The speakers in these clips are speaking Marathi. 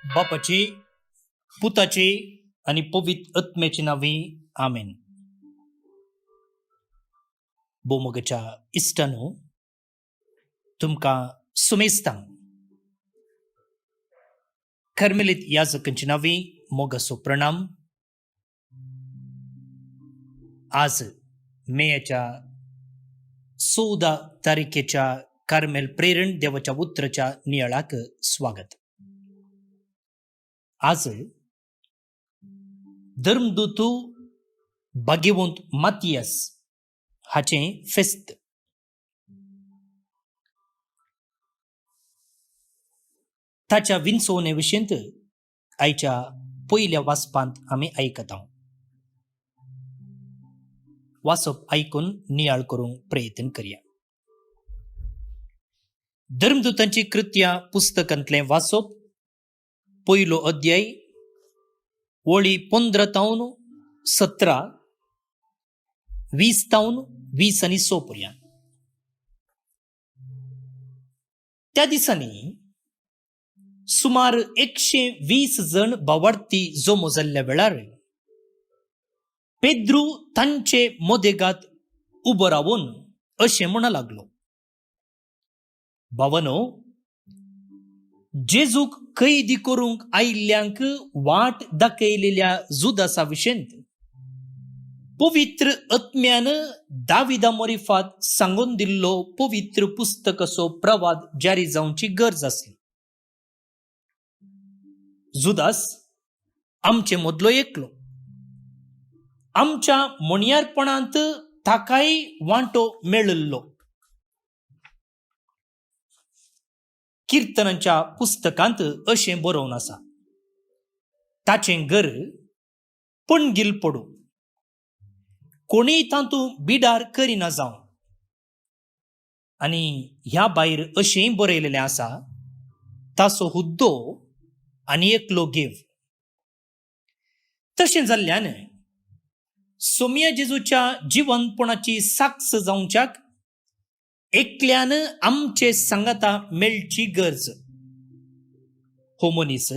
बापाची पुताची आणि पवित्र आत्म्याची नावे आमेन. बोमगच्या इष्टानो तुमका सुमेस्तां कर्मेलित याजकांची नावे मोगसो प्रणाम. आज मेच्या 14 तारखेच्या कार्मेल प्रेरण देवाच्या उतराच्या नियाळाक स्वागत. आज धर्मदूतू भाग्यवंत मातियास हाचे फेस्त. ताच्या विंचोवणे विशयंत आयच्या पयल्या वाचपांत आम्ही ऐकत आहोत. वाचप ऐकून नियाळ करूंक प्रयत्न करूया. धर्मदूतांची कृत्या पुस्तकांतले वाचप पयलो अध्याय वळी 15 तावन 17, 20 तावन 20 आनी 6 पर्यंत. त्या दिसांनी सुमार 120 जण भावार्थी जमो जाल्ल्या वेळार पेद्रू तांचे मोदेगात उबो रावून अशें म्हणा लागलो, भावानो, जेजूक कैदी करूंक आयिल्ल्यांक वाट दाखयलेल्या जुदासा विशयंत पवित्र आत्म्यान दाविदा मोरिफात सांगून दिल्लो पवित्र पुस्तकाचो प्रवाद जारी जावची गरज आसली. जुदास आमचे मदलो एकलो. आमच्या म्हणयारपणांत ताकाय वांटो मेळिल्लो. कीर्तनांच्या पुस्तकांत अशें बरोवन आसा, ताचें घर पणगील पडू, कोणीय तातूंत बिडार करिना जावं. आनी ह्या भायर अशेंय बरयलेलें आसा, ताचो हुद्दो आनी एकलो घेव. तशें जाल्ल्यान सोम्या जेजूच्या जिवंतपणाची साक्ष जावच्याक एकल्यान आमचे सांगाता मेळची गरज. हो मनीस,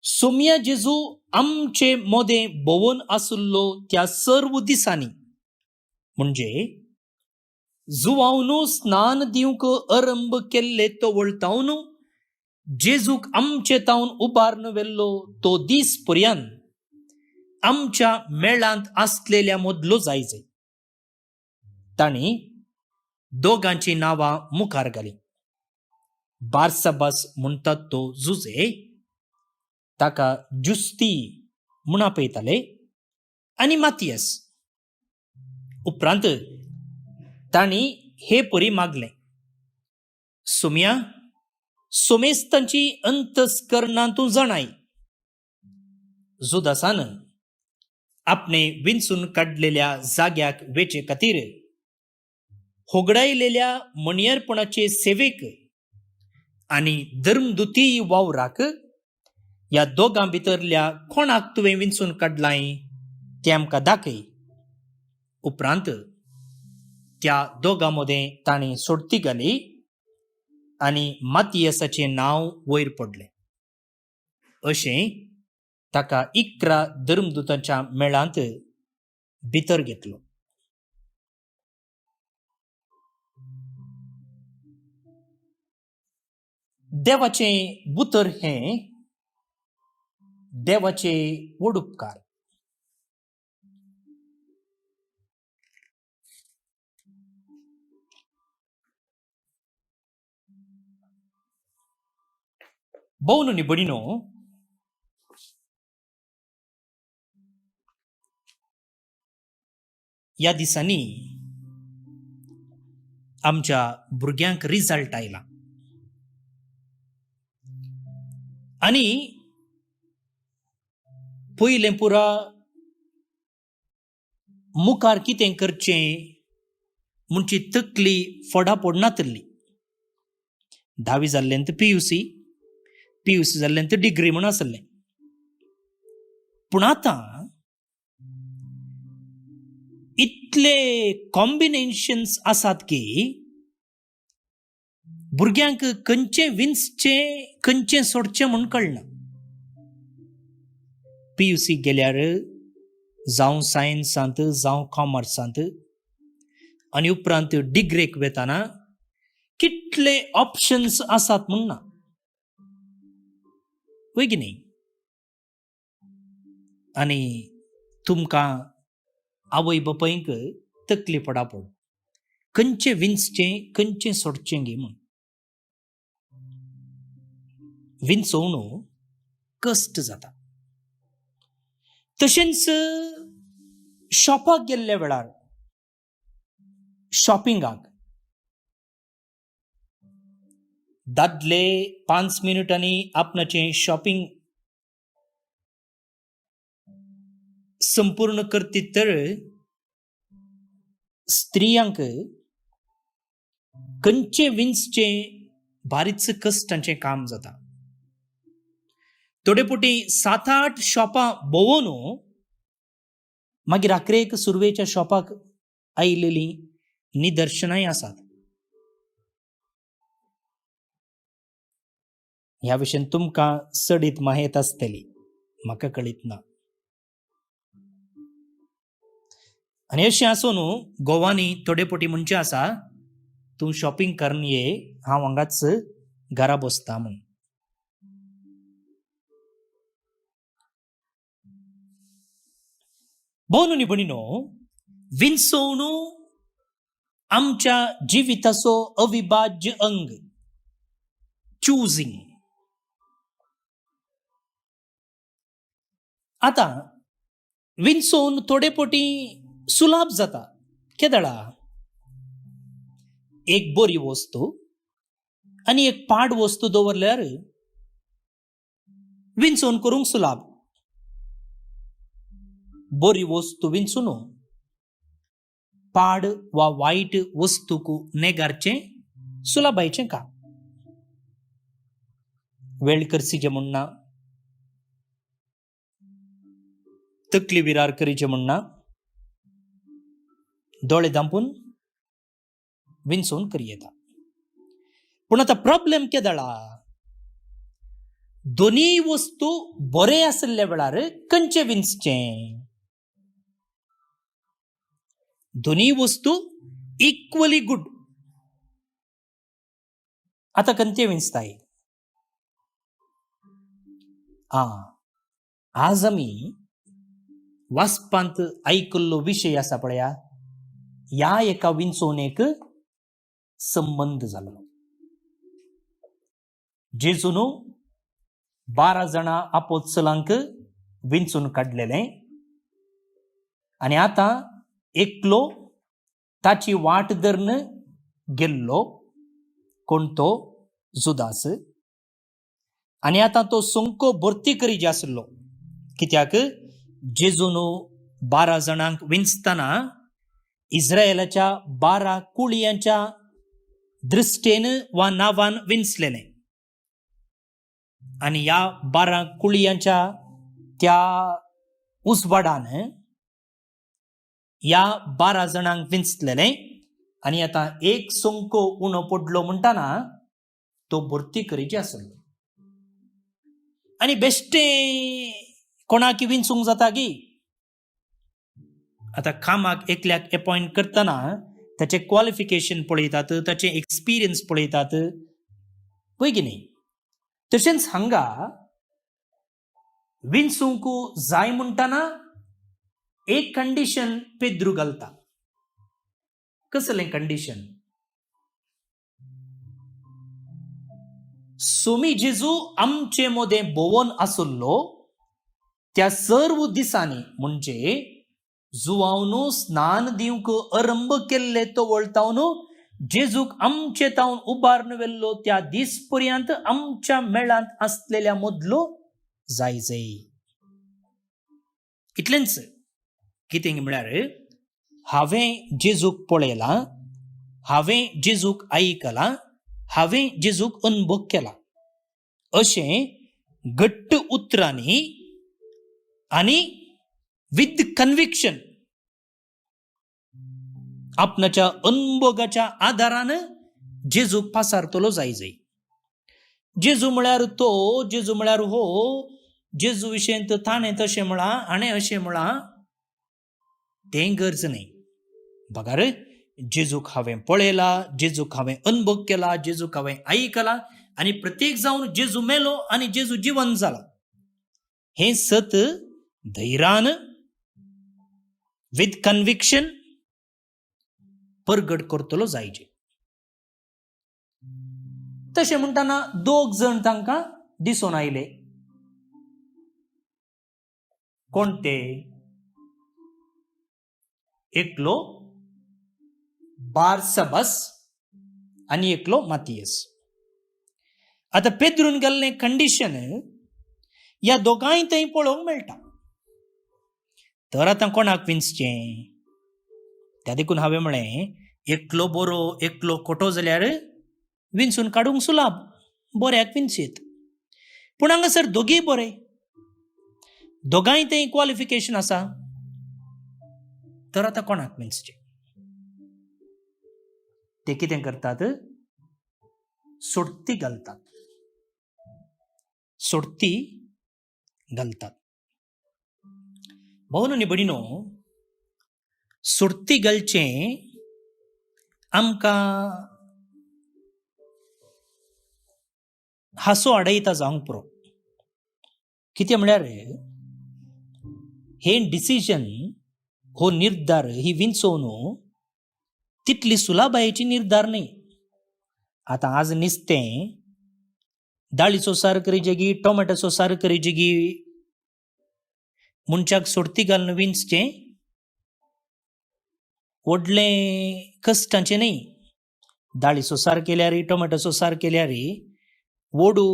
सोम्या जेजू आमचे मोदे भोवून आसुल्लो त्या सर्व दिसांनी, म्हणजे जुवावनू स्नान दिवंक आरंभ केल्ले तो वळतावन जेजूक आमचे तावन उबारन वेल्लो तो दीस पर्यंत आमच्या मेळांत आसलेल्या मदलो जायजे. ताणी दोगांची नावां मुखार घाली. बारसाबास म्हणटात तो जुजे, ताका जुस्ती म्हूण आपयताले, आनी मातियास. उपरांत ताणी हे परी मागले, सोम्या, सोमेस्तांची अंतस्करणांतू जणाय. जुदासान आपणे विंचून काडलेल्या जाग्याक वेचे खातीर होगडायलेल्या म्हणयारपणाचे सेवेक आनी धर्मदुती वावराक ह्या दोगां भितरल्या कोणाक तुवें विंचून काडलाय तें आमकां दाखय. उपरांत त्या दोगां मदें ताणें सोडती घाली आनी मातियासाचें नांव वयर पडलें. अशें ताका 11 धर्मदूतांच्या मेळांत भितर घेतलो. देवाचें उतर हें देवाचे व्हड उपकार. भोवन न्ही बडिनो, ह्या दिसांनी आमच्या भुरग्यांक रिजल्ट आयला. आनी पयलें पुरा मुखार कितें करचें म्हणची तकली फोडाफोड नातली. 10वी जाल्ल्यान PUC जाल्ल्यान डिग्री म्हूण आसलें. पूण आतां इतले कॉम्बिनेशन्स आसात की भुरग्यांक खंयचे विन्सचे खंयचे सोडचे म्हूण कळना. PUC गेल्यार जावं सायन्सांत जावं कॉमर्सांत आनी उपरांत डिग्रेक वेताना कितले ऑप्शन्स आसात म्हूण ना, वय की न्ही. आनी तुमकां आवय बापायक तकली पडापड खंयचे विन्सचे खंयचे सोडचें गे म्हूण. विन्सोवण कश्ट जाता. तशेंच शॉपाक गेल्ल्या वेळार शॉपिंगाक दादले 5 मिनिटांनी आपणाचें शॉपिंग संपूर्ण करतीत तर स्त्रियांक खंयचे विन्सचे बारीच कश्टांचें काम जाता. थोडे पोटी 7-8 शॉपां भोंवून मागीर रात्रेक सुरवेच्या शॉपाक आयिल्लीं निदर्शनाय आसात. ह्या विशयान तुमकां सडीत माहीत आसतली, म्हाका कळीत ना. आनी अशें आसून गोवानी थोडे पोटी म्हणचे आसा, तूं शॉपिंग करून ये, हांव हांगाच घरा बसता म्हूण. भोव न्ही भणीनो, विन्सोवण आमच्या जिविताचो अविभाज्य अंग. चूजिंग. आतां विन्सोवन थोडे पोटी सुलाभ जाता. केदळा एक बरी वस्तू आनी एक पाड वस्तू दवरल्यार विन्सोवन करूंक सुलाभ. बरी वस्तू विन्सून पाड वा वायट वस्तूक नेगारचें सुलाभायचें काम. वेळ करसीचें म्हणना, तकली विरार करीचें म्हणना, दोळे धांपून विन्सोवन करी येता. पूण आतां प्रॉब्लेम केदळा, दोनी वस्तू बरे आसल्या वेळार खंयचे विन्सचें. दोनी वस्तू इक्वली गुड. आतां खंयचे विन्सताय. आज आमी वाचपांत आयकल्लो विशय आसा पळया, ह्या एका विन्सोवणेक संबंध जालो. जेजून 12 जाणां आपोस्तलांक विन्सून काडलेलें आनी आतां एकलो ताची वाट धरून गेल्लो. कोण तो? जुदास. आनी आतां तो सोंको भरती करीत आसलो. कित्याक जेजून 12 जाणांक विन्सतना इस्रायेलाच्या 12 कुळयांच्या दृश्टेन वा नावान विन्सलेलें. आनी ह्या 12 कुळयांच्या त्या उजवाडान ह्या 12 जाणांक विन्सलेलें. आनी आतां एक सोंको उणो पडलो म्हणटाना तो भरती करीत आसलो. आनी बेश्टे कोणाक विन्सूंक जाता गी. आतां कामाक एकल्याक अपॉयंट करतना ताचे क्वॉलिफिकेशन पळयतात, ताचे एक्सपिरियन्स पळयतात, पळय की न्ही. तशेंच हांगा विन्सूंक जाय म्हणटाना एक कंडिशन पेद्रू घालता. कसलें कंडिशन? सोमी जेजू आमचे मोदें भोवोन आसलो त्या सर्व दिसांनी, म्हणजे जुवावन स्नान दिवंक आरंभ केल्ले तो वळतावन जेजूक आमचे तावन उबारून वेल्लो त्या दीस पर्यंत आमच्या मेळांत आसलेल्या मदलो जाय जाय. इतलेंच. कितें म्हळ्यार हांवें जेजूक पळयलां, हांवें जेजूक आयकलां, हांवें जेजूक अनुभव केला. अशें घट्ट उतरांनी आनी विथ कन्विक्शन आपणाच्या अनुभवाच्या आदारान जेजूक पासारतलो जाय जाय. जेजू म्हळ्यार तो, जेजू म्हळ्यार हो, जेजू विशयी ताणें तशें म्हणा आणे अशें म्हणा तें गरज नाही. बघा रे, जेजूक हांवें पळयला, जेजूक हांवें अनुभव केला, जेजूक हांवें आयकला, आणि प्रत्येक जावन जेजू मेलो आणि जेजू जिवंत जाला. हे सत धैर्यान विथ कन्विक्शन परगट करतलो जायचे. तशें म्हणटाना 2 जण तांकां दिसून आयले. कोण ते? एकलो बारसबस आणि एकलो मातियस. आता पेद्रून गेल्लें कंडिशन ह्या दोगांय थंय पळोवंक मेळटा. तर आतां कोणाक विंचचें? त्या देखून हांवें म्हळें एकलो बरो एकलो खोटो जाल्यार विंचून काडूंक सुलाभ, बऱ्याक विंचीत. पूण हांगासर दोगूय बरे, दोगांय थंय क्वॉलिफिकेशन आसा. तर आतां कोणाक विंचचें? ते कितें करतात? सोडती घालतात. सोडती घालतात. भावन आनी भयणीनो, सोडती घालचें आमकां हांसो हाडयता जावंक पुरो. कितें म्हळ्यार हे डिसिजन, हो निर्धार, ही विंचोवन तितली सुलाभायेची निर्धार न्ही. आतां आज नुस्तें दाळीचो सार करी जगी, टोमॅटोचो सार करी जगी मनशाक सोडती घालून विंचचें व्हडलें कश्टाचें न्ही. दाळीचो सार केल्यार, टोमॅटोचो सार केल्यार व्हडू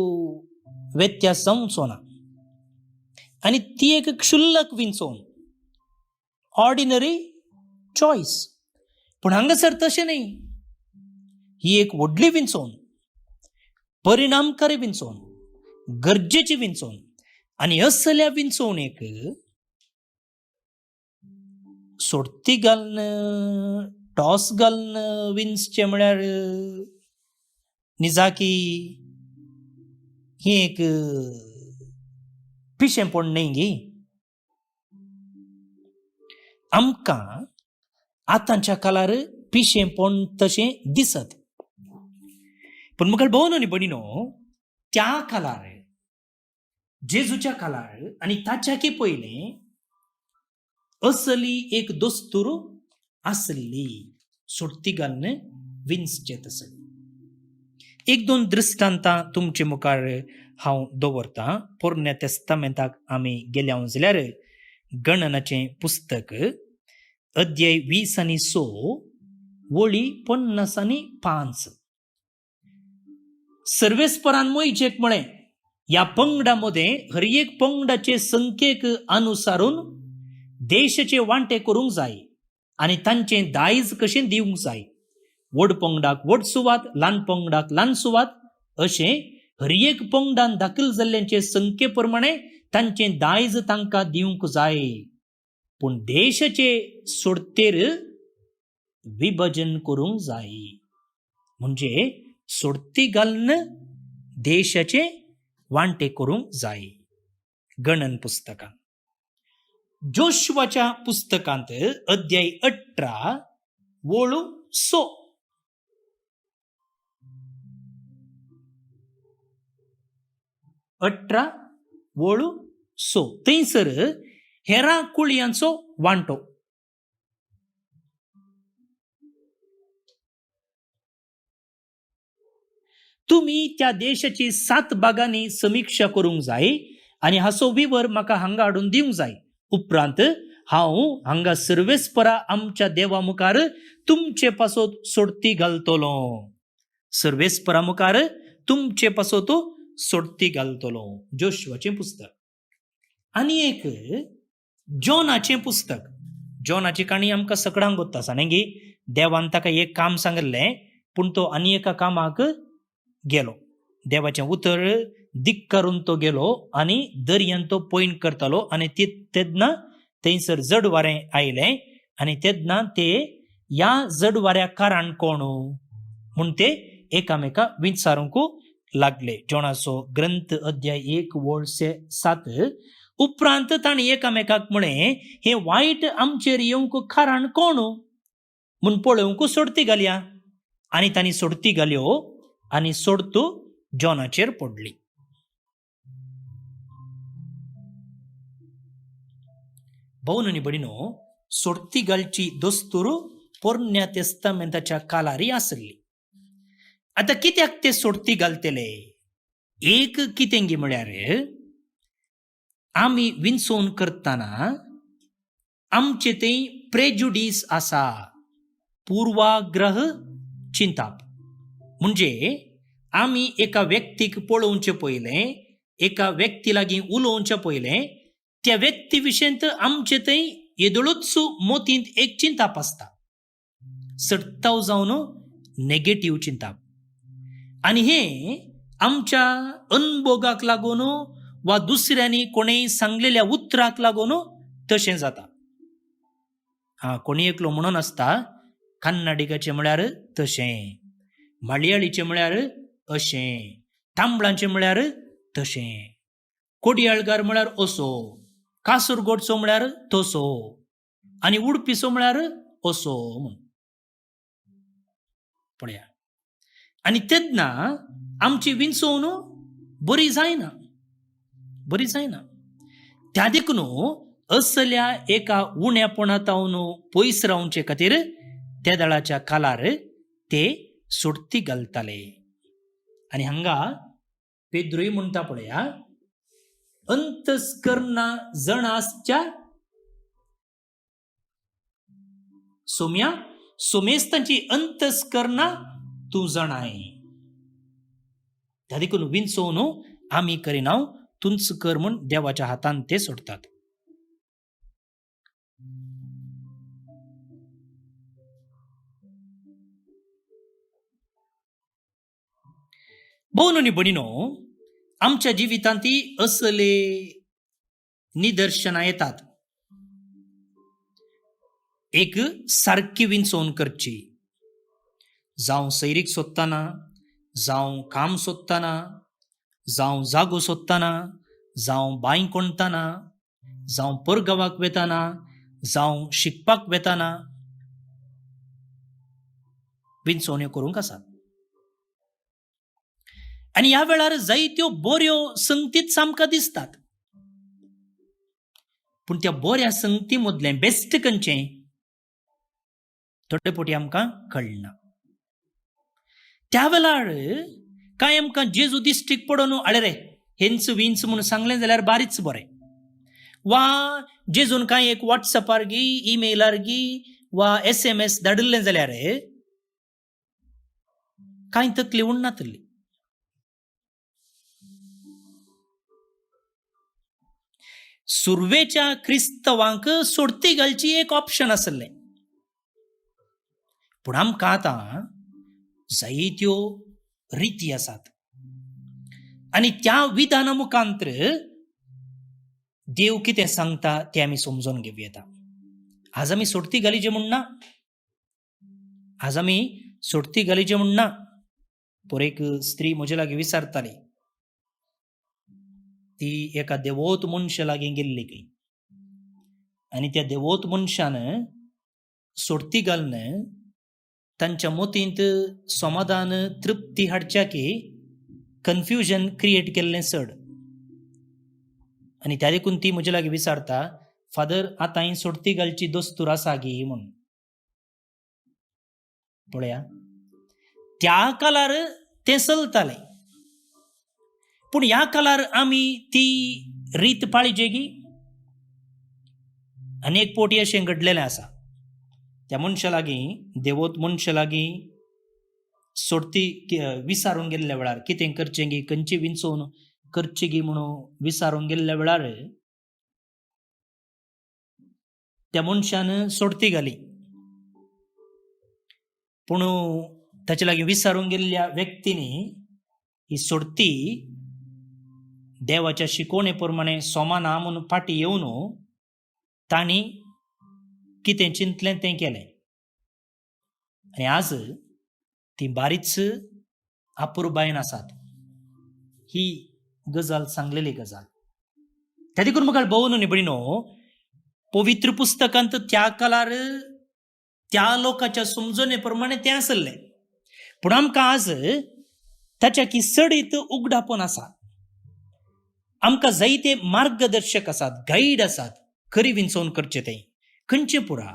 व्यत्यास जावचो ना. आनी ती एक क्षुल्लक विंचोवन, ऑर्डिनरी चॉयस. पूण हांगासर तशें न्ही. ही एक व्हडली विंचोवन, परिणामकारी विंचोवन, गरजेची विंचोवन. आनी असल्या विंचोवणेक सोडती घालून, टॉस घालून विंचचें म्हळ्यार निजाकी ही एक पिशेंपण न्ही गी. आमकां आतांच्या काळार पिशेंपण तशें दिसत. पण मुखार भोवन आनी भयणीनो, त्या काळार, जेजूच्या काळार आनी ताच्याकी पयलें असली एक दस्तूर आसली, सोडती घालून विंचचें तसली. 1-2 दृश्टांतां तुमचे मुखार हांव दवरतां. पोरण्या तेस्तामेंताक आमी गेल्या जाल्यार गणनाचें पुस्तक, अध्याय 20:6, वळी 50:5. सर्वेस्परान मोइचेक म्हळें, या पंगडामध्ये हर एक पंगडाचे संख्येक अनुसारून देशाचे वांटे करूंक जाय आनी तांचें दायज कशें दिवंक जाय. व्हड पंगडाक व्हड सुवात, ल्हान पंगडाक ल्हान सुवात, अशें हर एक पंगडान दाखल जाल्ल्यांचे संख्ये प्रमाणे तांचें दायज तांकां दिवंक जाय. पूण देशाचे सोडतेर विभाजन करूंक जाय. म्हणजे सोडती घालून देशाचे वांटे करूंक जाय. गणन पुस्तकांत, जोशुआच्या पुस्तकांत अध्याय 18 वळू 6. थंयसर हेरां कुळयांचो वांटो. तुम्ही त्या देशाची 7 भागांनी समीक्षा करूंक जाय आनी हाचो विवर म्हाका हांगा हाडून दिवंक जाय. उपरांत हांव हांगा सर्वेस्परा आमच्या देवा मुखार तुमचे पासत सोडती घालतलो. सर्वेस्परा मुखार तुमचे पासत सोडती घालतलो. जोशुआचें पुस्तक. आनी एक जॉनाचें पुस्तक. जॉनाची काणी आमकां सगळ्यांक गोत्ता आसा न्ही. देवान ताका एक काम सांगलें, पूण तो आनी एका कामाक गेलो. देवाचें उतर धिक्कारून तो गेलो आनी दर्यान तो पयन करतालो. आनी तेदना थंयसर जड वारें आयलें आनी तेदना ते ह्या जड वाऱ्या कारण कोण म्हूण ते एकामेका विचारूंक लागले. जोनाचो ग्रंथ अध्याय 1:7. उपरांत ताणी एकामेकाक म्हणे, हे वाईट आमचेर येवंक कारण कोण म्हूण पळोवंक सोडती घालया. आनी तांणी सोडती घाल्यो आनी सोडतो जोनाचेर पडली. भाऊनी बडीनो, सोडती घालची दस्तूर पोरण्या तेस्तामेंताच्या कालारी आसली. आता कित्याक ते सोडती घालतले? एक कितेंगी म्हळ्यार आमी विंचोवन करतना आमचे ते प्रेजुडीस आसा, पूर्वाग्रह चिंताप. म्हणजे आमी एका व्यक्तीक पळोवचे पयले, एका व्यक्ती लागीं उलोवचे पयले, त्या व्यक्ती विशयंत आमचे थंय येदळूच मोतींत एक चिंताप आसता, सट्टाव जावन नेगेटिव्ह चिंताप. आनी हे आमच्या अनुभोगाक लागून वा दुसऱ्यांनी कोणेय सांगलेल्या उतराक लागून तशें जाता. कोणी एकलो म्हणून आसता, कन्नाडिकाचे म्हळ्यार तशें, मलयाळीचे म्हळ्यार अशें, तांबळांचे म्हळ्यार तशें, कोडयाळकार म्हळ्यार असो, कासरगोडचो म्हळ्यार तसो, आनी उडपीचो म्हळ्यार असो म्हूण पळया. आनी तेन्ना आमची विंचोवन बरी जायना. त्या देखून असल्या एका उण्यापणातावन पयस रावचे खातीर त्या दळाच्या कालार ते सोडती घालताले. आनी हांगा पेद्रोय म्हणटा पळया, अंतस्करणा जणासच्या सोम्या सोमेस्तांची अंतस्करणा तू जणाय. त्या देखून विंचोवन आमी करिनाव, तुंच कर म्हूण देवाच्या हातान ते सोडतात. भाऊनी बडीनो, आमच्या जिवितांत असले निदर्शना येतात. एक सारकी विंचोवन करची, जावं सैरीक सोदतना, जावं काम सोदतना, जावं जागो सोदतना, जावं बांय कोणतना, जावं परगावाक वेताना, जावं शिकपाक वेताना विंचोवण्यो करूंक आसात. आनी ह्या वेळार जायत्यो बऱ्यो संगतीच आमकां दिसतात. पूण त्या बऱ्या संगती मदलें बेस्ट खंयचें थोडे फावटी आमकां कळना. त्या वेळार काय आमकां जेजू दिश्टीक पडोन अळे रे हेंच विंच म्हणून सांगलें जाल्यार बारीच बरें. वा जेजून काय एक व्हॉट्सअपार गी, ईमेलार गी, वा SMS धाडिल्लें जाल्यार कांय तकली उरनातली. सुरवेच्या क्रिस्तवांक सोडती घालची एक ऑप्शन आसलें. पूण आमकां आतां जायत्यो रिती आसात आनी त्या विधाना मुखांतर देव कितें सांगता तें आमी समजून घेवया येता. आज आमी सोडती घालीचे म्हणना, आज आमी सोडती घालीचे म्हणना. पर एक स्त्री म्हजे लागीं विचारताली, ती एका देवोत मनशा लागीं गेल्ली खंय, आनी त्या देवोत मनशान सोडती घालन तांच्या मोतींत समाधान तृप्ती हाडच्या की कन्फ्युजन क्रिएट केल्लें चड. आनी त्या देखून ती म्हजे लागीं विचारता, फादर आतां हांवें सोडती घालची दस्तूर आसा गी म्हणून. पळया, त्या कालार तें चलतालें, पूण ह्या कालार आमी ती रीत पाळिजे गी. अनेक फावटी अशें घडलेलें आसा, त्या मनशा लागीं, देवोत मनशा लागीं सोडती विचारून गेल्ल्या वेळार कितें करचें गी, खंयची विंचोवन करची गी म्हणून विचारूंक गेल्ल्या वेळार त्या मनशान सोडती घाली. पूण ताचे लागीं विचारूंक गेल्ल्या व्यक्तींनी ही सोडती देवाच्या शिकवणे प्रमाणे सोमाना म्हणून फाटी येवन तांणी कितें चिंतलें तें केलें. आनी आज ती बारीच अपुरबायन आसात. ही गजाल सांगलेली गजाल. त्या देखून म्हाका भोवन निबडिनो पवित्र पुस्तकांत त्या काळार त्या लोकांच्या समजणे प्रमाणे तें आसले, पूण आमकां आज ताच्या की सडीत उगडापण आसा. आमकां जायते मार्गदर्शक आसात, गाईड आसात, खरी विंचोवन करचे ते खंयचे पुरा.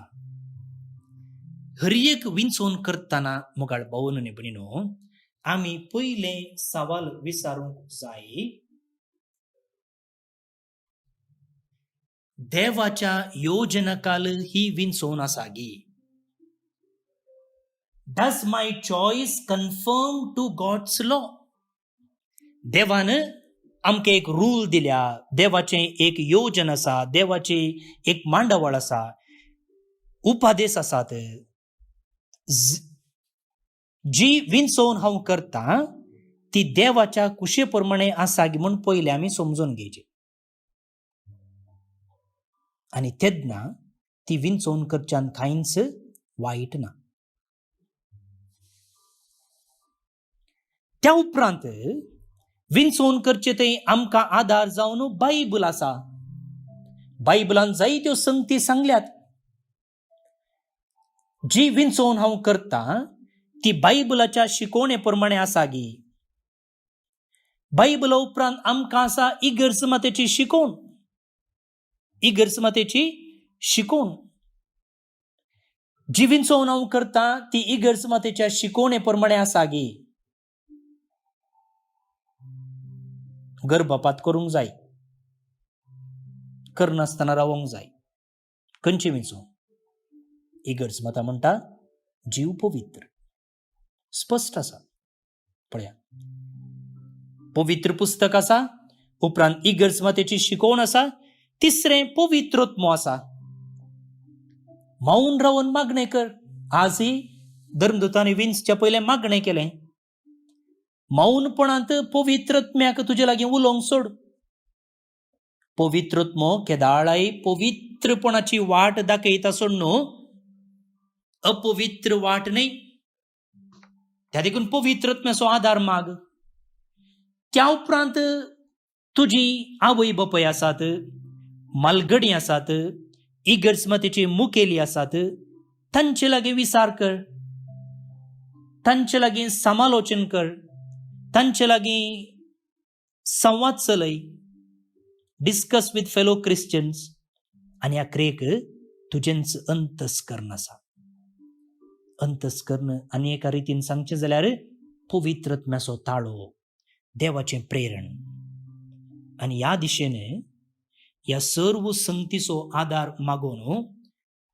हर एक विंचोवन करतना मुगाळ भोवन निबडिनो आमी पयले सवाल विचारूंक जाय, देवाच्या योजनाकाल ही विंचोवन आसा गी. Does my choice conform to God's law. देवान आमकां एक रूल दिल्या, देवाचे एक योजन आसा, देवाचे एक मांडवळ आसा, उपादेश आसात. जी विंचोवन हांव करता ती देवाच्या कुशे प्रमाणे आसा गी म्हूण पयले आमी समजून घेवचे. आनी तेन्ना ती विंचोवन करच्यान कांयच वायट ना. त्या उपरांत विंचोवन करचे थंय आमकां आदार जावन बायबल आसा. बायबलान जायत्यो संगती सांगल्यात. जी विंचोवन हांव करता ती बायबलाच्या शिकवणे प्रमाणे आसा गी. बायबला उपरांत आमकां आसा इगर्जमातेची शिकवण. इगर्जमातेची शिकवण जी विंचोवन हांव करता ती इगर्जमातेच्या शिकवणे प्रमाणे आसा गी. गर्भपात करूंक जाय, करनासतना रावोंक जाय, खंयची विंचोवन. इगर्जमाता म्हणटा जीव पवित्र. स्पश्ट आसा. पळया, पवित्र पुस्तक आसा, उपरांत इगर्जमातेची शिकवण आसा, तिसरें पवित्रोत्म आसा. मौन रावन मागणें कर. आजही धर्मदूतांनी विंचच्या पयलें मागणें केलें. मौनपणांत पवित्रत्म्याक तुजे लागीं उलोवंक सोड. पवित्रोत्म केदाळाय पवित्रपणाची वाट दाखयता सोड न्हू, अपवित्र वाट न्हय. त्या देखून पवित्रत्म्याचो आदार माग. त्या उपरांत तुजी आवय बापूय आसात, मालगडी आसात, इगर्जमातेची मुखेली आसात, तांचे लागीं विचार कर, तांचे लागीं समालोचन कर, तांचे लागीं संवाद चलय. Discuss with fellow Christians. आनी आखरेक तुजेंच अंतस्करण आसा. अंतस्करण आनी एका रितीन सांगचें जाल्यार पवित्रत्म्याचो ताळो, देवाचें प्रेरण. आनी ह्या दिशेन ह्या सर्व संगतीचो आदार मागून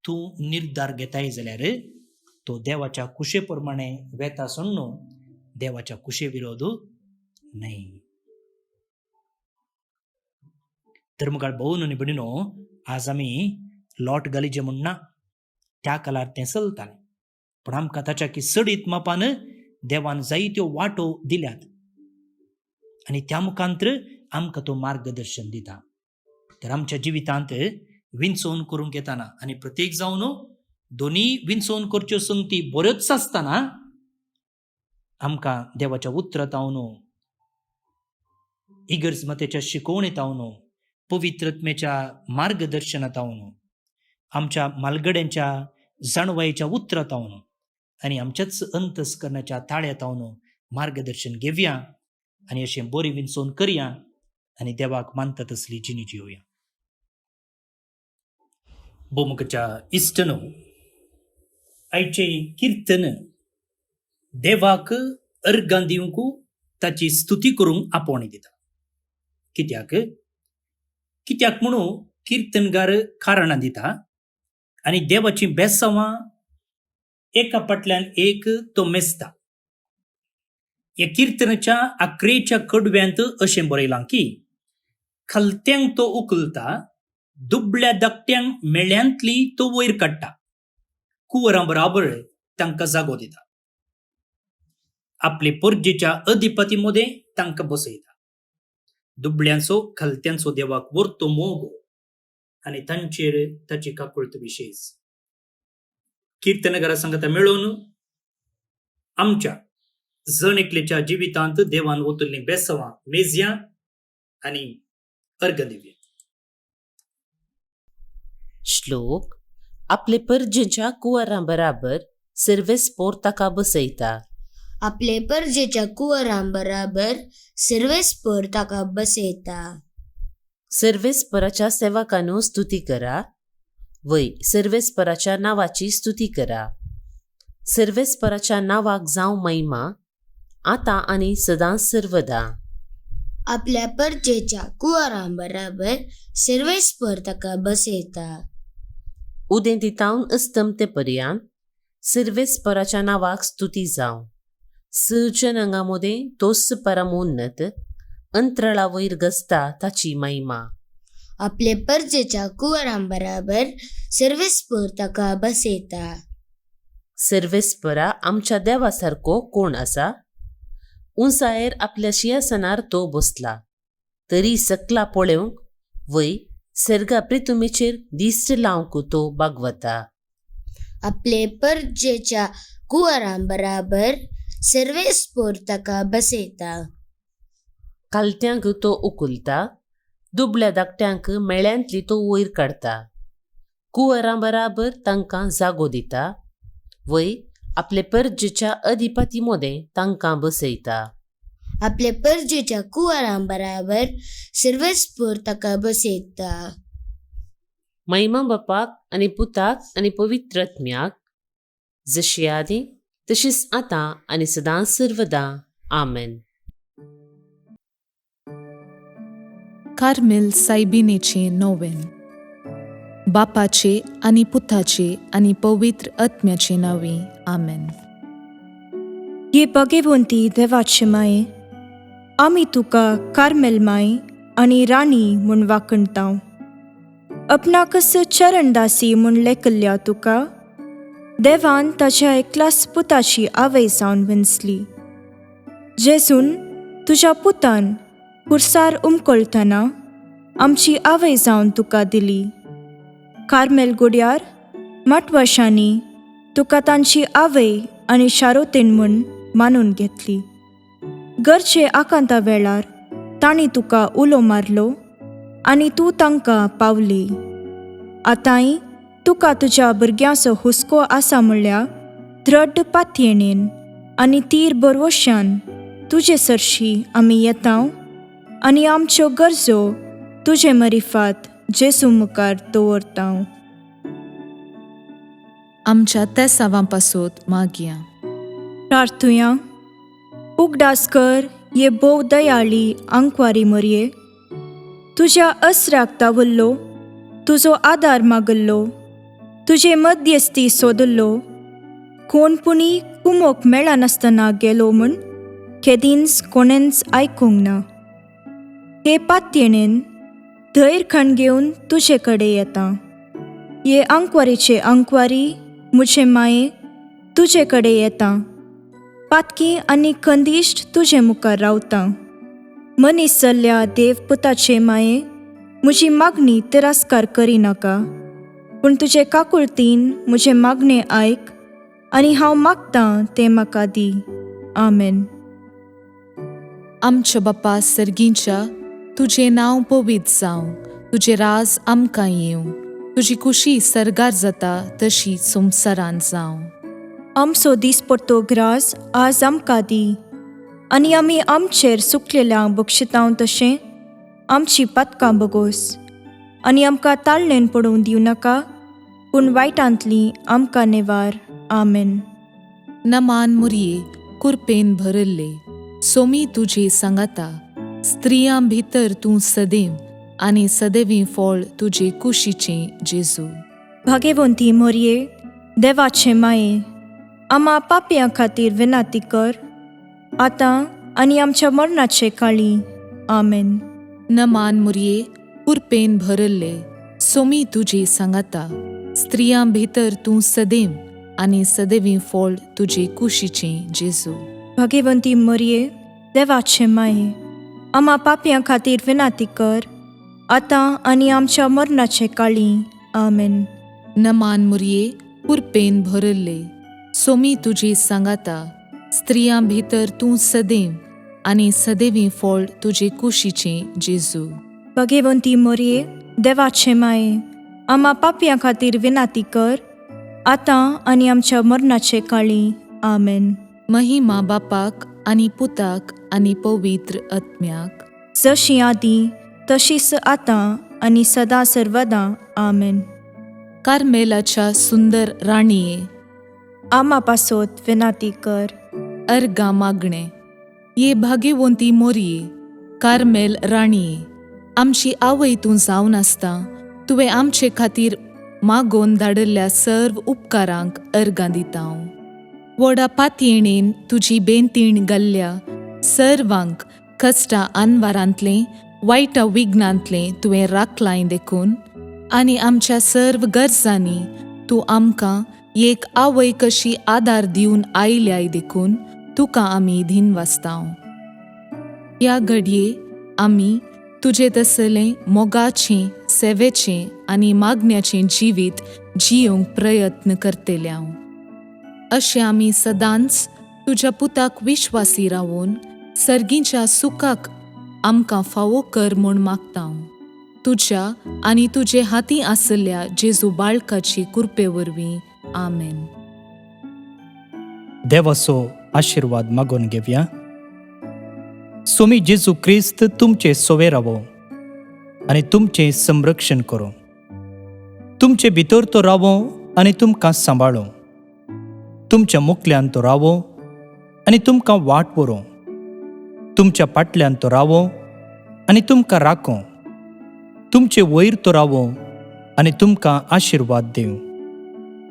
तूं निर्धार घेताय जाल्यार तो देवाच्या कुशे प्रमाणे वेता सोडून देवाच्या कुशे विरोध न्हय. तर मुखार भोवन निबडिनो आज आमी लॉट गलिजे म्हणना, त्या काळार तें चलतालें, पूण आमकां ताच्या की सडीत मापान देवान जायत्यो वाटो दिल्यात आनी त्या मुखांत्र आमकां तो मार्गदर्शन दिता. तर आमच्या जिवितांत विंचोवन करूंक येताना आनी प्रत्येक जावन दोनी विंचोवन करच्यो संगती बऱ्योच आसतना आमकां देवाच्या उतरांतावन, इगर्जमातेच्या शिकवणेतावन, पवित्रत्मेच्या मार्गदर्शनातावन, आमच्या मालगड्यांच्या जाणवायेच्या उतरांतावन आनी आमच्याच अंतस्करणाच्या ताळ्यातावन मार्गदर्शन घेवया आनी अशें बरी विंचोवन करया आनी देवाक मानता तसली जिणी जिवया. भोमुखच्या इश्टनो, आयचे कीर्तन देवाक अर्गां दिवंक ताची स्तुती करूंक आपोवणी दिता. कित्याक म्हणून कीर्तनगार कारणां दिता आनी देवाची बेसांवां एका फाटल्यान एक तो मेजता. ह्या कीर्तनाच्या अकरेच्या कडव्यांत अशें बरयलां की खालत्यांक तो उखलता, दुबळ्या धाकट्यांक मेळ्यांतली तो वयर काडटा, कुंवरां बराबर तांकां जागो दिता, आपले परजेच्या अधिपती मदें तांकां बसयता. दुबळ्यांचो खालत्यांचो देवाक वर्तो मोग आनी तांचेर ताची काकुळट विशेष. कीर्तनकारा सांगता मेळून आमच्या जण एकल्याच्या जिवितांत देवान ओतुल्ली बेसवां मेजया आनी अर्घ दिव्य. श्लोक. आपले परजेच्या कुंवरां बराबर सर्वेस्पोर ताका बसयता. आपले परजेच्या कुंवरां बराबर सर्वेस्पर ताका बसयता. सर्वेस्पराच्या सेवकांनो स्तुती करा. वय सर्वेस्पराच्या नावाची स्तुती करा. सर्वेस्पराच्या नावाक जावं महिमा आता आणि सदांच सर्वदा. आपल्या परजेच्या कुंवरां बराबर सर्वेस्पर ताका बसयता. उदें दितावन अस्तमते पर्यंत सर्वेस्पराच्या नावाक स्तुती जावं. जनांगांमध्ये तोच परमोन्नत अंतराळा वयर गसता ताची महिमा. आपले परजेच्या कुंवरां बराबर सर्वेस्पर ताका बसयता. सर्वेस्परा आमच्या देवा सारको कोण आसा? उंचायेर आपल्या सिंहासनार तो बसला. तरी सकला पळोवंक वय सर्गा पृथ्वीचेर दिश्ट लावंक तो बागवता. आपले परजेच्या कुंवरां बराबर सर्वेस्पर ताका बसयता. कालत्यांक तो उखलता. दुबळ्या धाकट्यांक मेळ्यांतली तो वयर काडटा. कुंवरां बराबर तांकां जागो दिता. वय आपले परजेच्या अधिपती मोदें तांकां बसयता. आपले परजेच्या कुंवरां बराबर सर्वेस्पर ताका बसयता. महिमा बापाक आनी पुताक आनी पवित्र आत्म्याक जशी आदी तशीच आतां आनी सदांच सर्वदा. आमेन. कार्मेल सायबिनेचे नोवेन. बापाचे आनी पुताचे आनी पवित्र आत्म्याचे नांवे. आमेन. ये भगवंती देवाचे माये, आमी तुका कार्मेल माय आनी राणी म्हूण वाखणटाव. आपणाकच चरणदासी म्हूण लेखल्या तुका देवान ताच्या एकल्याच पुताची आवय जावन विंचली. जेजून तुज्या पुतान खुर्सार उमकळतना आमची आवय जावन तुका दिली. कार्मेल गुड्यार माटवाशांनी तुका तांची आवय आनी शारोतेन म्हूण मानून घेतली. गरजे आकांता वेळार तांणी तुका उलो मारलो आनी तूं तांकां पावली. आतांय तुका तुज्या भुरग्यांचो हुस्को आसा म्हणल्यार दृढ पातयेणेन आनी तीर बरवश्यान तुजे सरशी आमी येतांव आनी आमच्यो गरजो तुजे मरिफात जेजू मुखार दवरतांव. आमच्या त्या सावांपासून मागया. प्रार्थुया. उगडास कर ये बोव दयाळी आंकवारी मरये. तुज्या अस्राक तावल्लो, तुजो आदार मागल्लो, तुजे मध्यस्थी सोदल्लो, कोणपुणी कुमोक मेळनासतना गेलो म्हूण केदींच कोणेंच आयकूंक ना. हे पातयेणेन धैर्य खण घेवन तुजे कडेन येता. ये आंकवारीचे आंकवारी मुझे माये तुजे कडेन येता. पातकी आनी खंदिश्ट तुजे मुखार रावता. मनीस जाल्ल्या देव पुताचे माये म्हजी मागणी तिरस्कार करिनाका, पूण तुजे काकुळतीन म्हजे मागणें आयक आनी हांव मागतां तें म्हाका दी. आमेन. आमच्या बापा सर्गीच्या तुझे नांव पवित्र जावं. तुजे राज आमकां येवं. तुजी खुशी सरगार जाता तशी संवसारांत जावं. आमचो दिसपट्टो ग्रास आज आमकां दी आनी आमी आमचेर सुकलेल्यांक बक्षितांव तशें आमची पातकां बगोस. आनी आमकां ताळणेन पडूंक दिवं नाका, पूण वायटांतली आमकां नेवार. आमेन. नमान मुरये कुरपेन भरल्ले, सोमी तुजे सांगाता. स्त्रियां भितर तूं सदैव आनी सदैवी फळ तुजे कुशीचें जेजू. भाग्यवंती मोरये देवाचे माये, आमा पापयां खातीर विनाती कर, आतां आनी आमच्या मरणाचे काळी. आमेन. नमान मुरये कुरपेन भरल्ले, सोमी तुजे सांगाता. स्त्रियां भितर तूं सदैव आनी सदैवी फळ तुजे कुशीचें जेजू. भाग्यवंती मोरये देवाचे माये, आमा पापयां खातीर विनाती कर, आतां आनी आमच्या मरणाचे काळी. आमेन. नमान मुरये कुरपेन भरल्ले, सोमी तुजे सांगाता. स्त्रियां भितर तूं सदैव आनी सदैवी फळ तुजे कुशीचें जेजू. भाग्यवंती मोरये, देवाचे माये, आम्हा पापयां खातीर विनाती कर, आतां आनी आमच्या मरणाचे काळी. आमेन. महिमा बापाक आनी पुताक आनी पवित्र आत्म्याक, जशी आदी तशीच आतां आनी सदां सर्वदा. आमेन. कार्मेलाच्या सुंदर राणीये, आम्हा पासत विनाती कर. अर्गा मागणे. ये भाग्यवंती मोरये, कार्मेल राणीये, आमची आवय तूं जावन आसता तुवें आमचे खातीर मागोवन धाडिल्ल्या सर्व उपकारांक अर्गां दिता हांव. व्हडा पातयेणेन तुजी बेंतीण घाल्ल्या सर्वांक कश्टां आनवारांतलें वायटा विघ्नांतलें तुवें राखलां देखून, आनी आमच्या सर्व गरजांनी तूं आमकां एक आवय कशी आदार दिवन आयल्याय देखून तुका आमी दिनवासतांव. ह्या घडये आमी तुजे तसलें मोगाचें, सेवेचें आनी मागण्याचें जिवीत जियोंक प्रयत्न करतले हांव. अशें आमी सदांच तुज्या पुताक विश्वासी रावून सर्गीच्या सुखाक आमकां फावो कर म्हूण मागता हांव. तुज्या आनी तुजे हातीं आसल्या जेजू बाळकाची कृपे वरवीं. आमेन. देवाचो आशिर्वाद मागून घेवया. सोमी जेजू क्रिस्त तुमचे सोवे रावो आनी तुमचें संरक्षण करूं. तुमचे भितर तो रावो आनी तुमकां सांबाळूं. तुमच्या मुखल्यान तो रावो आनी तुमकां वाट व्हरूं. तुमच्या फाटल्यान तो रावो आनी तुमकां राखूं. तुमचे वयर तो रावो आनी तुमकां आशिर्वाद दिवं.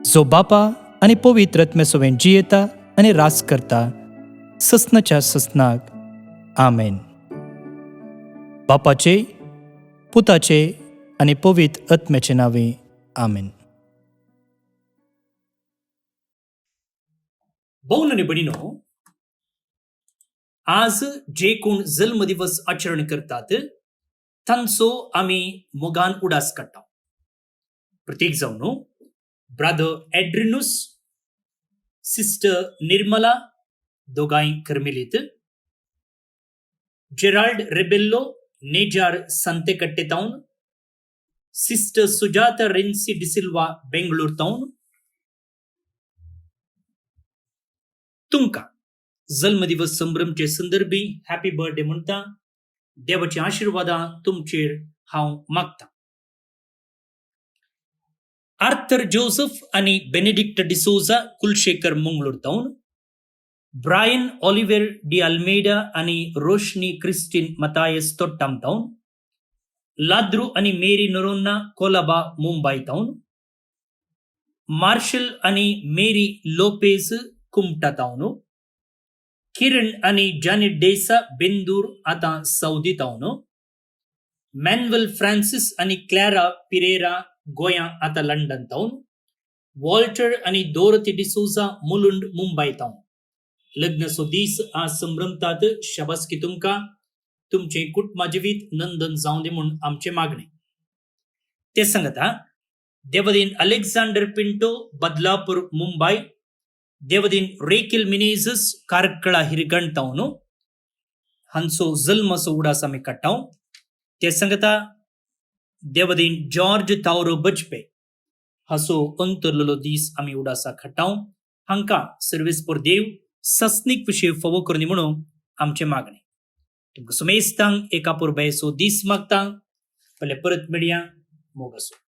जो बापा आनी पवित्र आत्मे सोबें जियेता आनी रास करता ससनाच्या ससनाक. आमेन. बापाचे, पुताचे आनी पवित्र आत्म्याचे नांवे. आमेन. भोवन आनी भयणीनो, आज जे कोण जल्म दिवस आचरण करतात तांचो आमी मोगान उडास काडटा. प्रत्येक जावन ब्रदर एड्रिनूस, सिस्टर निर्मला, दोगांय कर्मेलीत, जेराल्ड रेबेल्लो, नेजार Santekatte town, sister Sujata Rency D'Silva, Bengaluru town, तुमकां जल्मदिवस संभ्रमचे संदर्भी हॅपी बर्थडे म्हणटा. देवाची आशिर्वादां तुमचेर हांव मागता. आर्थर जोसेफ आनी Benedict D'Souza, Kulshekar, Mangalore town, Brian Oliver D'Almeida आनी रोशनी क्रिस्टीन मतायस, तोट्टाम टाउन, लाद्रू आनी Mary Noronha, Colaba, Mumbai town, Marshall आनी मेरी लोपेज, कुमटा टाउन, किरण आनी जानेट डेसा, बेंदूर, आतां सौदी टाउन, मॅन्युअल फ्रांसिस आनी क्लॅरा पिरेरा, गोंया, आतां लंडन टाउन, वॉल्टर आनी डोरथी डिसोजा, मुलुंड, मुंबई टाउन. लग्नाचो दीस आज संभ्रमतात. शाबासकी तुमकां. तुमचे कुटुंबा जिवीत नंदन जावं दी म्हूण आमचे मागणे. ते सांगता देवदीन अलेक्झांडर पिंटो, बदलापूर, मुंबई, देवदीन रेकिल मिनेझस, कारकळा, हिरगण टाउन, हांचो जल्माचो उडास आमी काडटाव. ते सांगता देवदीन जॉर्ज तावरो बजपे हाचो अंतरलेलो दीस आमी उडासा काडटाव. हांकां सर्वेस्पर देव सस्नीक विशय फावो करनी म्हणून आमचे मागणे. तुमकां सुमेस्तांक एका पुरबायचो दीस मागता. फाल्यां परत मेळया. मोग आसूं.